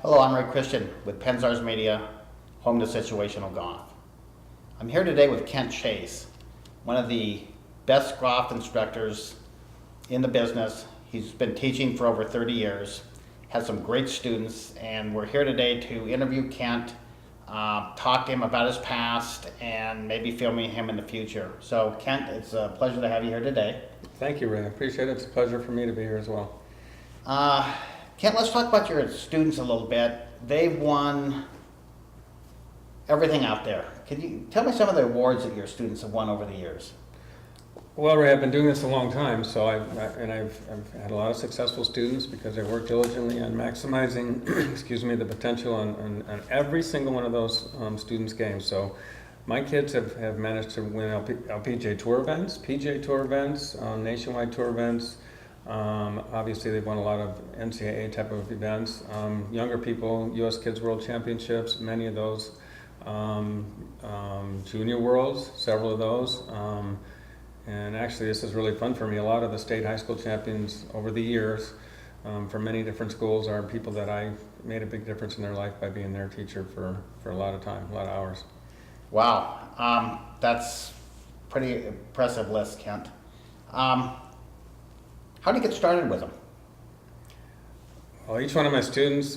Hello, I'm Ray Christian with Pensarz Media, home to situational golf. I'm here today with Kent Chase, one of the best golf instructors in the business. He's been teaching for over 30 years, has some great students, and we're here today to interview Kent, talk to him about his past, and maybe filming him in the future. So Kent, it's a pleasure to have you here today. Thank you, Ray. I appreciate it. It's a pleasure for me to be here as well. Kent, let's talk about your students a little bit. They've won everything out there. Can you tell me some of the awards that your students have won over the years? Well, Ray, I've been doing this a long time, so I've had a lot of successful students because I work diligently on maximizing, the potential on every single one of those students' games. So my kids have managed to win PGA Tour events, nationwide tour events. Obviously, they've won a lot of NCAA type of events. Younger people, U.S. Kids World Championships, many of those. Junior Worlds, several of those. And actually, this is really fun for me. A lot of the state high school champions over the years from many different schools are people that I made a big difference in their life by being their teacher for a lot of time, a lot of hours. Wow, that's pretty impressive list, Kent. How do you get started with them? Well, each one of my students,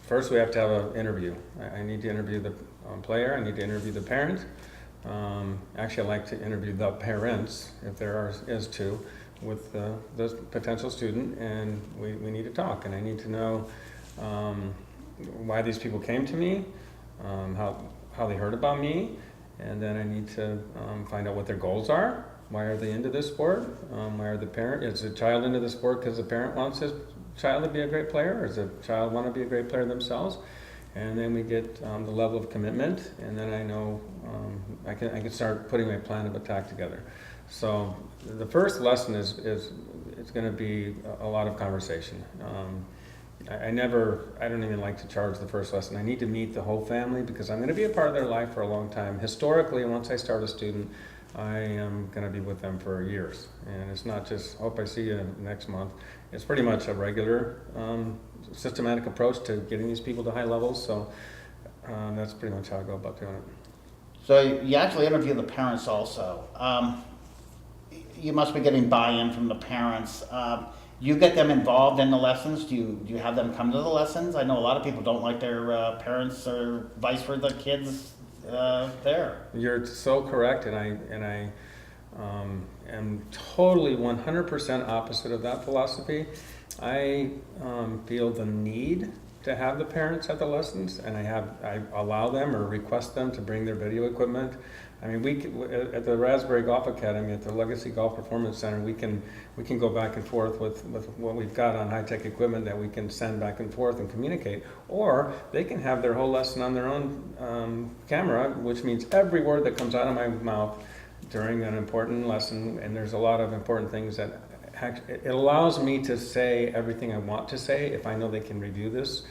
first we have to have an interview. I need to interview the player, I need to interview the parent. Actually, I like to interview the parents, if there is two, with the potential student, and we need to talk, and I need to know why these people came to me, how they heard about me, and then I need to find out what their goals are. Why are they into this sport? Why are the parent? Is the child into the sport because the parent wants his child to be a great player, or does the child want to be a great player themselves? And then we get the level of commitment, and then I know I can start putting my plan of attack together. So the first lesson is it's going to be a lot of conversation. I don't even like to charge the first lesson. I need to meet the whole family because I'm going to be a part of their life for a long time. Historically, once I start a student, I am going to be with them for years. And it's not just, hope I see you next month. It's pretty much a regular systematic approach to getting these people to high levels. So that's pretty much how I go about doing it. So you actually interview the parents also. You must be getting buy-in from the parents. You get them involved in the lessons? Do you have them come to the lessons? I know a lot of people don't like their parents or advice for the kids there. You're so correct, and I am totally 100% opposite of that philosophy. I feel the need to have the parents at the lessons, and I allow them or request them to bring their video equipment. I mean, at the Raspberry Golf Academy, at the Legacy Golf Performance Center, we can go back and forth with what we've got on high-tech equipment that we can send back and forth and communicate. Or they can have their whole lesson on their own camera, which means every word that comes out of my mouth during an important lesson, and there's a lot of important things that it allows me to say everything I want to say if I know they can review this.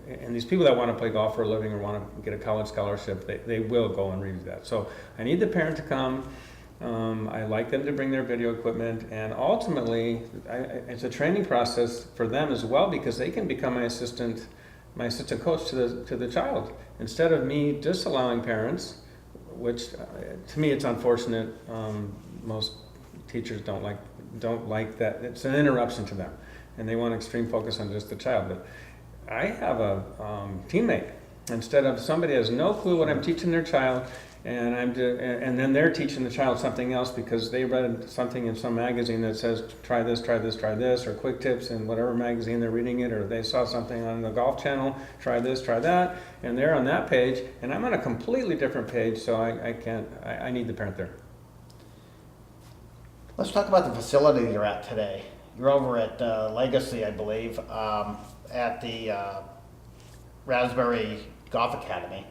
And these people that want to play golf for a living or want to get a college scholarship, they will go and review that. So I need the parent to come. I like them to bring their video equipment, and ultimately, it's a training process for them as well because they can become my assistant coach to the child instead of me disallowing parents, which to me it's unfortunate. Most teachers don't like that. It's an interruption to them, and they want extreme focus on just the child. But I have a teammate instead of somebody has no clue what I'm teaching their child, and then they're teaching the child something else because they read something in some magazine that says try this, or quick tips in whatever magazine they're reading it, or they saw something on the Golf Channel, try this, try that, and they're on that page, and I'm on a completely different page, so I need the parent there. Let's talk about the facility you're at today. You're over at Legacy, I believe, at the Raspberry Golf Academy.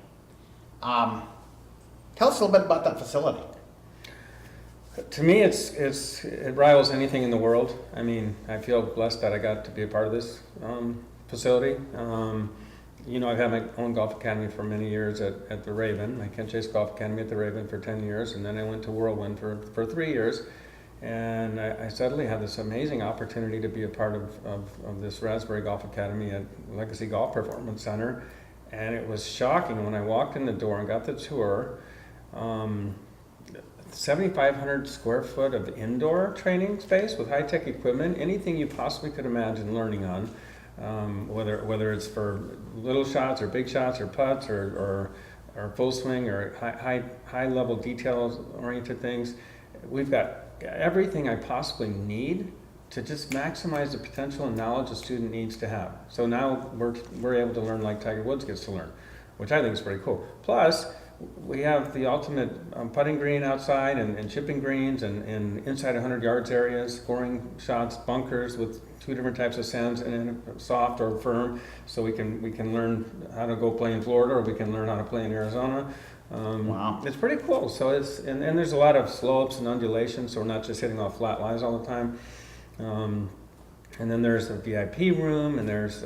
Tell us a little bit about that facility. To me, it rivals anything in the world. I mean, I feel blessed that I got to be a part of this facility. I've had my own golf academy for many years at the Raven, my Kent Chase Golf Academy at the Raven for 10 years, and then I went to Whirlwind for 3 years. And I suddenly had this amazing opportunity to be a part of this Raspberry Golf Academy at Legacy Golf Performance Center. And it was shocking when I walked in the door and got the tour. 7,500 square foot of indoor training space with high-tech equipment, anything you possibly could imagine learning on, whether it's for little shots or big shots or putts or full swing or high level detail-oriented things. We've got everything I possibly need to just maximize the potential and knowledge a student needs to have. So now we're able to learn like Tiger Woods gets to learn, which I think is pretty cool. Plus, we have the ultimate putting green outside and chipping greens and inside 100 yards areas, scoring shots, bunkers with 2 different types of sands, and soft or firm, so we can learn how to go play in Florida, or we can learn how to play in Arizona. Wow. It's pretty cool. So and there's a lot of slopes and undulations, so we're not just hitting off flat lies all the time. And then there's a VIP room, and there's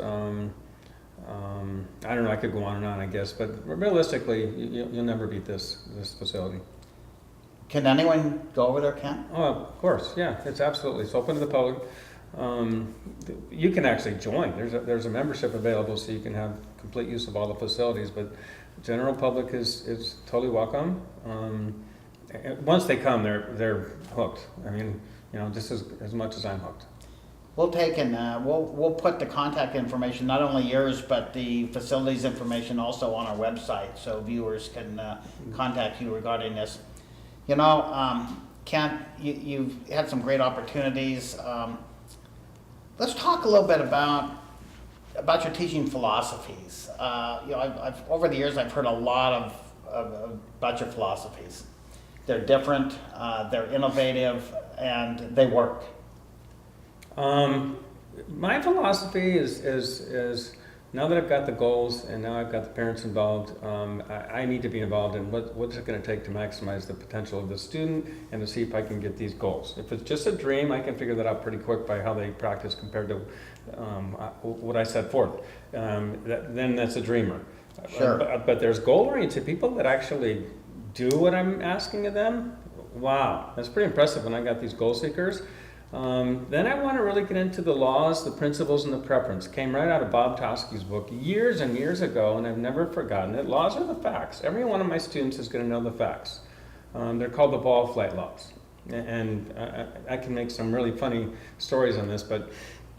I don't know, I could go on and on, I guess, but realistically, you'll never beat this facility. Can anyone go over there, Ken? Oh, of course, yeah, it's open to the public. You can actually join. There's a membership available, so you can have complete use of all the facilities, but general public is totally welcome. Once they come, they're hooked. I mean, just as much as I'm hooked. We'll take and we'll put the contact information, not only yours, but the facilities information also on our website, so viewers can contact you regarding this. Kent, you've had some great opportunities. Let's talk a little bit about your teaching philosophies. I've over the years I've heard a lot about your philosophies. They're different, they're innovative, and they work. My philosophy is now that I've got the goals and now I've got the parents involved, I need to be involved in what's it going to take to maximize the potential of the student and to see if I can get these goals. If it's just a dream, I can figure that out pretty quick by how they practice compared to what I set forth. Then that's a dreamer. Sure. But there's goal-oriented people that actually do what I'm asking of them. Wow, that's pretty impressive when I got these goal seekers. Then I want to really get into the laws, the principles, and the preference. Came right out of Bob Toski's book years and years ago, and I've never forgotten it. Laws are the facts. Every one of my students is going to know the facts. They're called the ball flight laws. And I can make some really funny stories on this, but...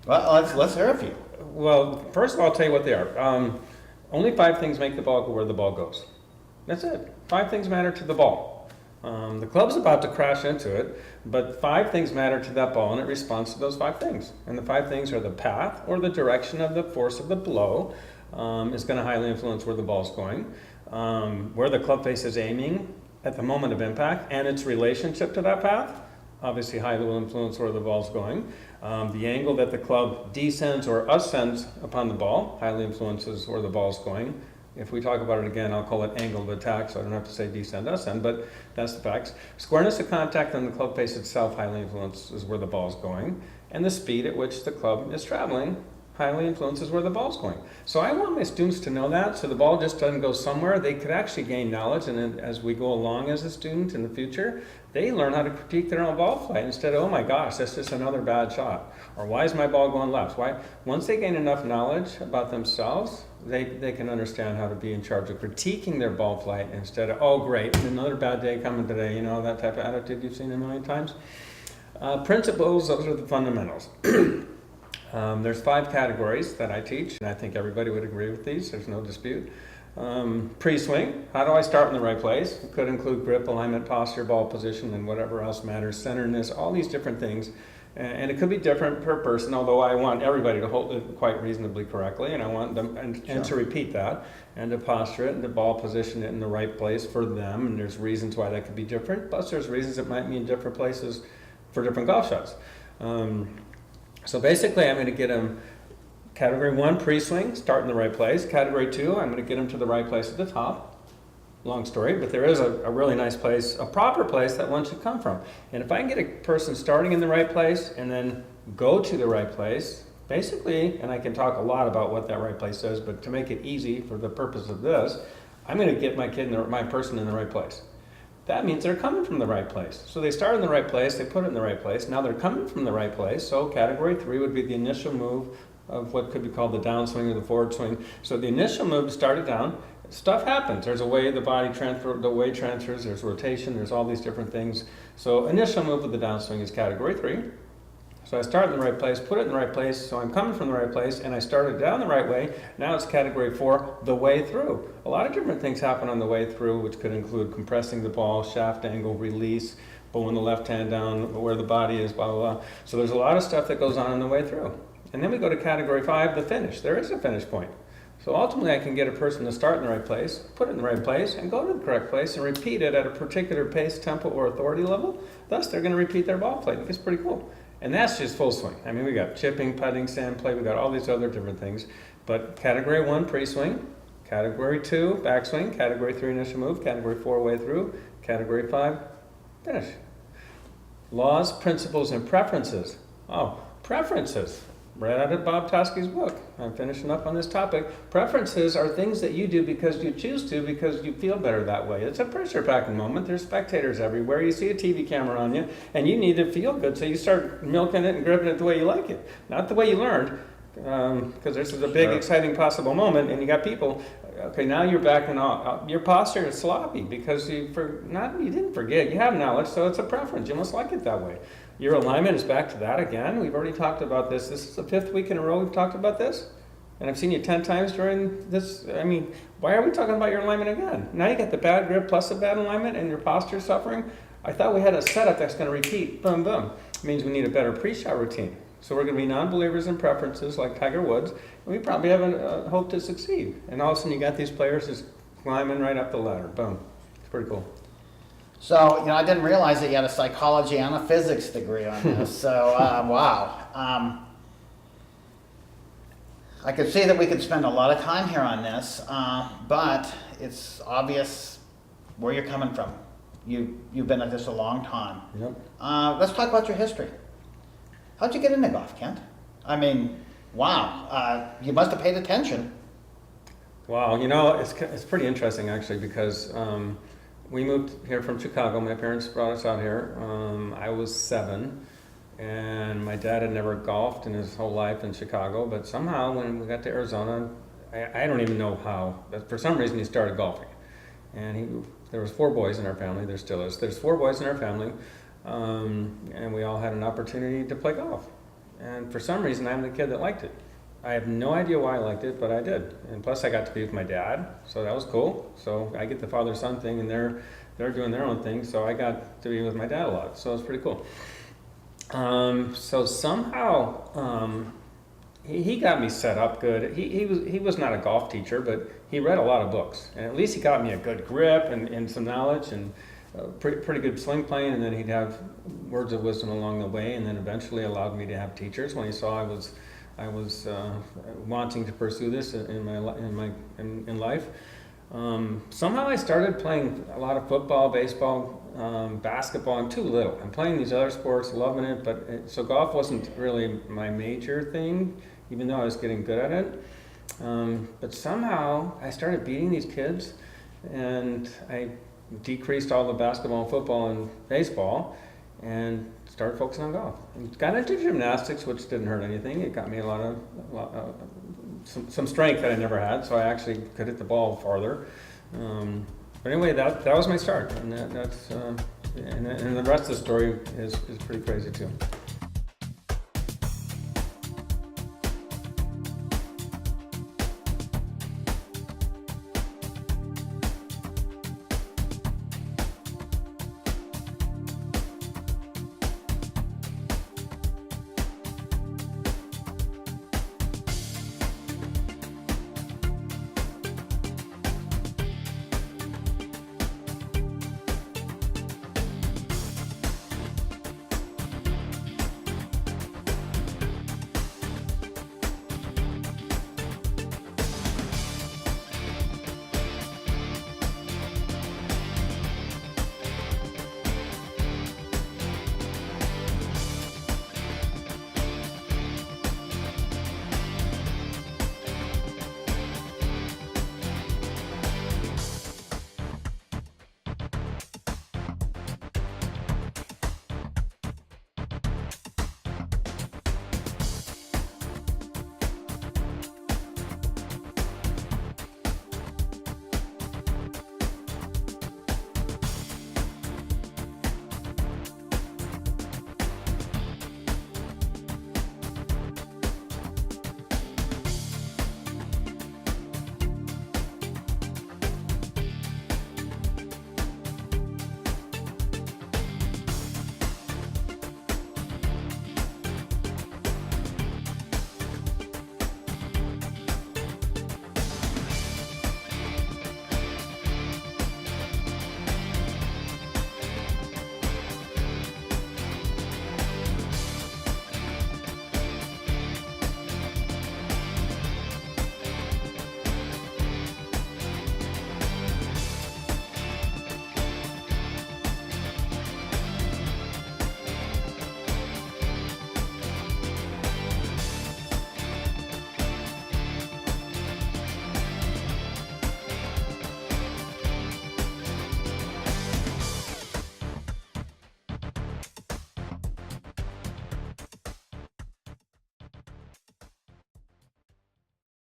Well, let's hear a few. Well, first of all, I'll tell you what they are. Only 5 things make the ball go where the ball goes. That's it. 5 things matter to the ball. The club's about to crash into it, but 5 things matter to that ball, and it responds to those 5 things. And the 5 things are the path or the direction of the force of the blow is going to highly influence where the ball's going, where the club face is aiming at the moment of impact, and its relationship to that path, obviously highly will influence where the ball's going. The angle that the club descends or ascends upon the ball highly influences where the ball's going. If we talk about it again, I'll call it angle of attack, so I don't have to say descend, ascend, but that's the facts. Squareness of contact on the club face itself highly influences where the ball's going, and the speed at which the club is traveling highly influences where the ball's going. So I want my students to know that, so the ball just doesn't go somewhere. They could actually gain knowledge, and then as we go along as a student in the future, they learn how to critique their own ball flight instead of, oh my gosh, that's just another bad shot, or why is my ball going left? Once they gain enough knowledge about themselves, they can understand how to be in charge of critiquing their ball flight instead of, oh great, another bad day coming today, that type of attitude you've seen a million times. Principles, those are the fundamentals. There's 5 categories that I teach, and I think everybody would agree with these, there's no dispute. Pre-swing, how do I start in the right place? It could include grip, alignment, posture, ball position, and whatever else matters, centeredness, all these different things. And it could be different per person, although I want everybody to hold it quite reasonably correctly, and I want them and to repeat that, and to posture it, and to ball position it in the right place for them, and there's reasons why that could be different, plus there's reasons it might mean different places for different golf shots. So basically I'm going to get them category 1, pre-swing, start in the right place. Category 2, I'm going to get them to the right place at the top. Long story, but there is a really nice place, a proper place that one should come from. And if I can get a person starting in the right place and then go to the right place, basically, and I can talk a lot about what that right place is, but to make it easy for the purpose of this, I'm going to get my person in the right place. that means they're coming from the right place. So they start in the right place, they put it in the right place, now they're coming from the right place. So category 3 would be the initial move of what could be called the downswing or the forward swing. So the initial move started down, stuff happens. There's a way the weight transfers, there's rotation, there's all these different things. So initial move of the downswing is category 3. So I start in the right place, put it in the right place, so I'm coming from the right place, and I started down the right way. Now it's category 4, the way through. A lot of different things happen on the way through, which could include compressing the ball, shaft angle, release, pulling the left hand down where the body is, blah, blah, blah. So there's a lot of stuff that goes on the way through. And then we go to category 5, the finish. There is a finish point. So ultimately I can get a person to start in the right place, put it in the right place, and go to the correct place and repeat it at a particular pace, tempo, or authority level. Thus they're going to repeat their ball play. It's pretty cool. And that's just full swing. I mean, we got chipping, putting, sand play, we got all these other different things. But category 1, pre-swing. Category 2, backswing. Category 3, initial move. Category 4, way through. Category 5, finish. Laws, principles, and preferences. Oh, preferences. Right out of Bob Toski's book. I'm finishing up on this topic. Preferences are things that you do because you choose to, because you feel better that way. It's a pressure-packing moment. There's spectators everywhere. You see a TV camera on you, and you need to feel good, so you start milking it and gripping it the way you like it. Not the way you learned, because this is a big, exciting possible moment, and you got people, okay, now you're backing off. Your posture is sloppy because you didn't forget. You have knowledge, so it's a preference. You must like it that way. Your alignment is back to that again. We've already talked about this. This is the 5th week in a row we've talked about this. And I've seen you 10 times during this. I mean, why are we talking about your alignment again? Now you got the bad grip plus the bad alignment and your posture suffering. I thought we had a setup that's going to repeat. Boom, boom. It means we need a better pre-shot routine. So we're going to be non-believers in preferences like Tiger Woods. And we probably have a hope to succeed. And all of a sudden you got these players just climbing right up the ladder. Boom. It's pretty cool. So, I didn't realize that you had a psychology and a physics degree on this. So, wow. I could see that we could spend a lot of time here on this, but it's obvious where you're coming from. You've been at this a long time. Yep. Let's talk about your history. How'd you get into golf, Kent? I mean, wow. You must have paid attention. Wow, it's pretty interesting actually because we moved here from Chicago. My parents brought us out here. I was 7, and my dad had never golfed in his whole life in Chicago, but somehow when we got to Arizona, I don't even know how, but for some reason he started golfing. And there was 4 boys in our family, there still is. There's 4 boys in our family, and we all had an opportunity to play golf. And for some reason, I'm the kid that liked it. I have no idea why I liked it, but I did. And plus I got to be with my dad, so that was cool. So I get the father-son thing, and they're doing their own thing, so I got to be with my dad a lot, so it was pretty cool. So somehow he got me set up good. He was not a golf teacher, but he read a lot of books, and at least he got me a good grip and some knowledge and pretty good swing playing, and then he'd have words of wisdom along the way, and then eventually allowed me to have teachers when he saw I was wanting to pursue this in life. Somehow I started playing a lot of football, baseball, basketball. I'm too little. I'm playing these other sports, loving it, so golf wasn't really my major thing, even though I was getting good at it. But somehow I started beating these kids, and I decreased all the basketball and football and baseball, and started focusing on golf. And got into gymnastics, which didn't hurt anything. It got me some strength that I never had, so I actually could hit the ball farther. But anyway, that was my start, and that's and the rest of the story is pretty crazy too.